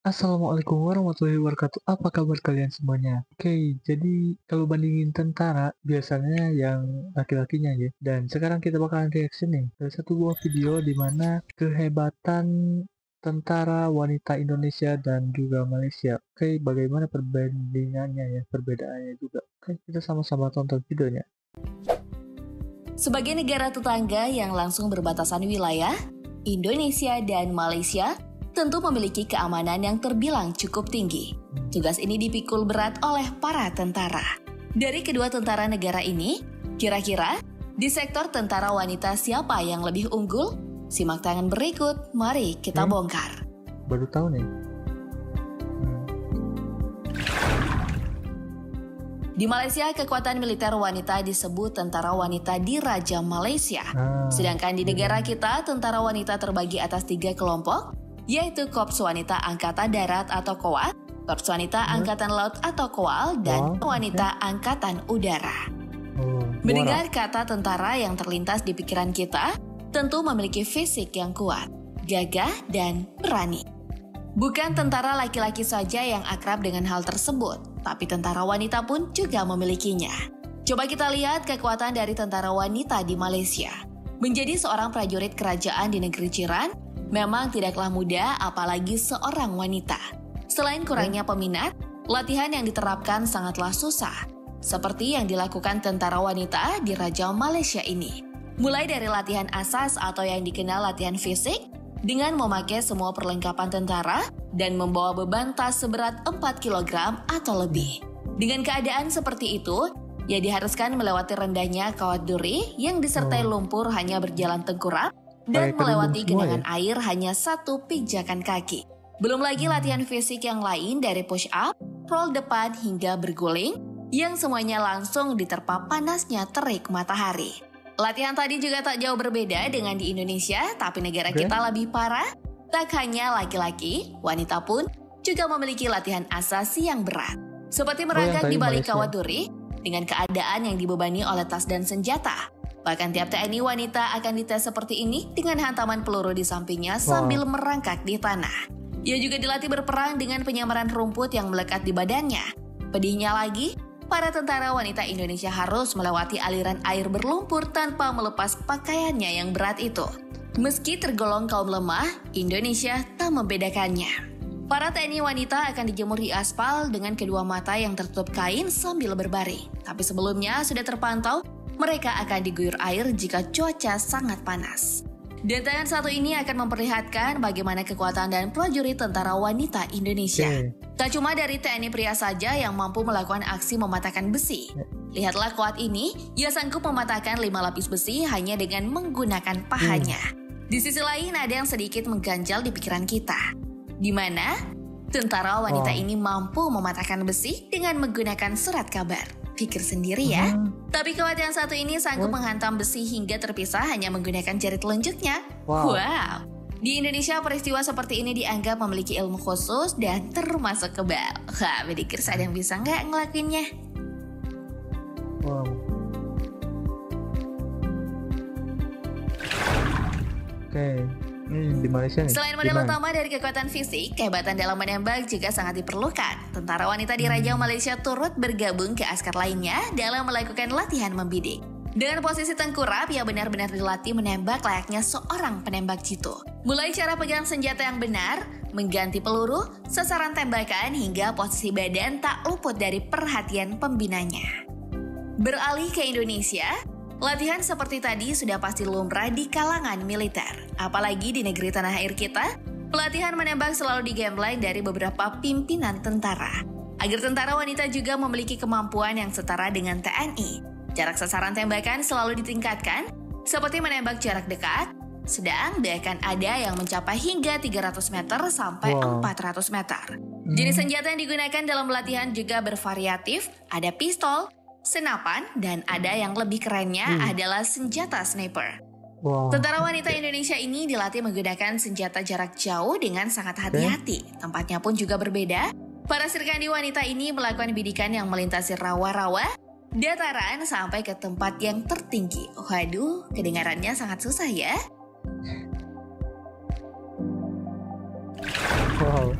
Assalamualaikum warahmatullahi wabarakatuh. Apa kabar kalian semuanya? Oke, jadi kalau bandingin tentara, biasanya yang laki-lakinya ya. Dan sekarang kita bakalan reaction nih ke satu buah video di mana kehebatan tentara wanita Indonesia dan juga Malaysia. Oke, bagaimana perbandingannya ya, perbedaannya juga. Oke, kita sama-sama tonton videonya. Sebagai negara tetangga yang langsung berbatasan wilayah, Indonesia dan Malaysia tentu memiliki keamanan yang terbilang cukup tinggi. Tugas ini dipikul berat oleh para tentara. Dari kedua tentara negara ini, kira-kira di sektor tentara wanita siapa yang lebih unggul? Simak tayangan berikut, mari kita bongkar. Baru tahu nih. Di Malaysia, kekuatan militer wanita disebut Tentara Wanita Diraja Malaysia. Sedangkan di negara kita, tentara wanita terbagi atas 3 kelompok, yaitu Korps Wanita Angkatan Darat atau KOA, Korps Wanita Angkatan Laut atau KOAL, dan Wanita Angkatan Udara. Mendengar kata tentara yang terlintas di pikiran kita, tentu memiliki fisik yang kuat, gagah, dan berani. Bukan tentara laki-laki saja yang akrab dengan hal tersebut, tapi tentara wanita pun juga memilikinya. Coba kita lihat kekuatan dari tentara wanita di Malaysia. Menjadi seorang prajurit kerajaan di negeri jiran memang tidaklah mudah, apalagi seorang wanita. Selain kurangnya peminat, latihan yang diterapkan sangatlah susah, seperti yang dilakukan tentara wanita di Raja Malaysia ini. Mulai dari latihan asas atau yang dikenal latihan fisik, dengan memakai semua perlengkapan tentara dan membawa beban tas seberat 4 kg atau lebih. Dengan keadaan seperti itu, ia diharuskan melewati rendahnya kawat duri yang disertai lumpur hanya berjalan tengkurap dan melewati genangan air hanya 1 pijakan kaki. Belum lagi latihan fisik yang lain dari push up, roll depan hingga berguling yang semuanya langsung diterpa panasnya terik matahari. Latihan tadi juga tak jauh berbeda dengan di Indonesia, tapi negara kita lebih parah. Tak hanya laki-laki, wanita pun juga memiliki latihan asasi yang berat. Seperti merangkak di balik kawat duri, dengan keadaan yang dibebani oleh tas dan senjata. Bahkan tiap TNI wanita akan dites seperti ini dengan hantaman peluru di sampingnya sambil merangkak di tanah. Ia juga dilatih berperang dengan penyamaran rumput yang melekat di badannya. Pedihnya lagi, para tentara wanita Indonesia harus melewati aliran air berlumpur tanpa melepas pakaiannya yang berat itu. Meski tergolong kaum lemah, Indonesia tak membedakannya. Para TNI wanita akan dijemur di aspal dengan kedua mata yang tertutup kain sambil berbaring. Tapi sebelumnya sudah terpantau, mereka akan diguyur air jika cuaca sangat panas. Detail satu ini akan memperlihatkan bagaimana kekuatan dan prajurit tentara wanita Indonesia. Tak cuma dari TNI pria saja yang mampu melakukan aksi mematahkan besi. Lihatlah kuat ini, ia sanggup mematahkan 5 lapis besi hanya dengan menggunakan pahanya. Di sisi lain ada yang sedikit mengganjal di pikiran kita, di mana tentara wanita ini mampu mematahkan besi dengan menggunakan surat kabar. Pikir sendiri ya. Tapi kuat yang satu ini sanggup menghantam besi hingga terpisah hanya menggunakan jari telunjuknya. Wow. Di Indonesia peristiwa seperti ini dianggap memiliki ilmu khusus dan termasuk kebal. Wah, pikir ada yang bisa nggak ngelakuinnya? Wow. Oke. Di Malaysia nih. Selain modal utama dari kekuatan fisik, kehebatan dalam menembak juga sangat diperlukan. Tentara wanita di Raja Malaysia turut bergabung ke askar lainnya dalam melakukan latihan membidik. Dengan posisi tengkurap, ia benar-benar dilatih menembak layaknya seorang penembak jitu. Mulai cara pegang senjata yang benar, mengganti peluru, sasaran tembakan, hingga posisi badan tak luput dari perhatian pembinanya. Beralih ke Indonesia, latihan seperti tadi sudah pasti lumrah di kalangan militer. Apalagi di negeri tanah air kita, pelatihan menembak selalu digembleng dari beberapa pimpinan tentara. Agar tentara wanita juga memiliki kemampuan yang setara dengan TNI. Jarak sasaran tembakan selalu ditingkatkan, seperti menembak jarak dekat, sedang bahkan ada yang mencapai hingga 300 meter sampai 400 meter. Jenis senjata yang digunakan dalam latihan juga bervariatif, ada pistol, senapan, dan ada yang lebih kerennya adalah senjata sniper. Tentara wanita Indonesia ini dilatih menggunakan senjata jarak jauh dengan sangat hati-hati. Tempatnya pun juga berbeda. Para serikandi wanita ini melakukan bidikan yang melintasi rawa-rawa, dataran sampai ke tempat yang tertinggi. Waduh, kedengarannya sangat susah ya. Wow.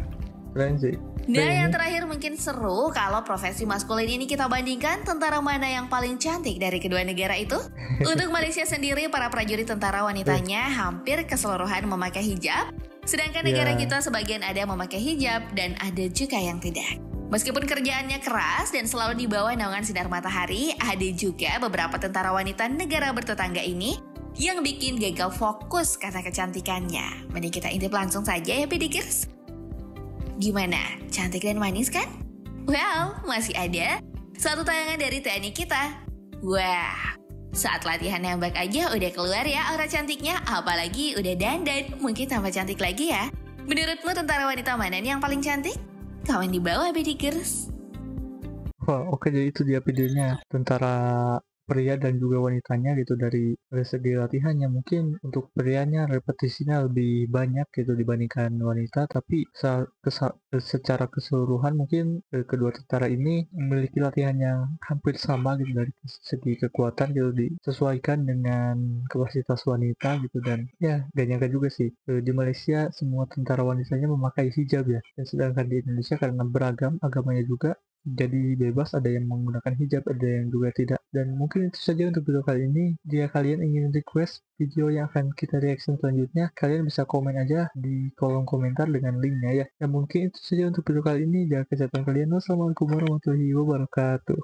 Keren sih. Nah, Ini yang terakhir mungkin seru kalau profesi maskulin ini kita bandingkan tentara mana yang paling cantik dari kedua negara itu. Untuk Malaysia sendiri, para prajurit tentara wanitanya hampir keseluruhan memakai hijab, sedangkan negara ya, kita sebagian ada yang memakai hijab dan ada juga yang tidak. Meskipun kerjaannya keras dan selalu di bawah naungan sinar matahari, ada juga beberapa tentara wanita negara bertetangga ini yang bikin gagal fokus karena kecantikannya. Mending kita intip langsung saja ya, pedikers. Gimana? Cantik dan manis kan? Well, masih ada satu tayangan dari TNI kita. Wah, saat latihan nembak aja udah keluar ya aura cantiknya, apalagi udah dandan, mungkin tambah cantik lagi ya. Menurutmu tentara wanita mana nih yang paling cantik? Komen di bawah, Bedikers. wah oke, jadi itu dia videonya tentara pria dan juga wanitanya gitu dari segi latihannya. Mungkin untuk prianya repetisinya lebih banyak gitu dibandingkan wanita, tapi secara keseluruhan mungkin kedua tentara ini memiliki latihan yang hampir sama gitu dari segi kekuatan gitu disesuaikan dengan kapasitas wanita gitu. Dan ya gak nyangka juga sih di Malaysia semua tentara wanitanya memakai hijab ya, dan sedangkan di Indonesia karena beragam agamanya juga jadi bebas, ada yang menggunakan hijab, ada yang juga tidak. Dan mungkin itu saja untuk video kali ini. Jika kalian ingin request video yang akan kita reaction selanjutnya, kalian bisa komen aja di kolom komentar dengan linknya ya. Dan mungkin itu saja untuk video kali ini. Jaga kesehatan kalian. Wassalamualaikum warahmatullahi wabarakatuh.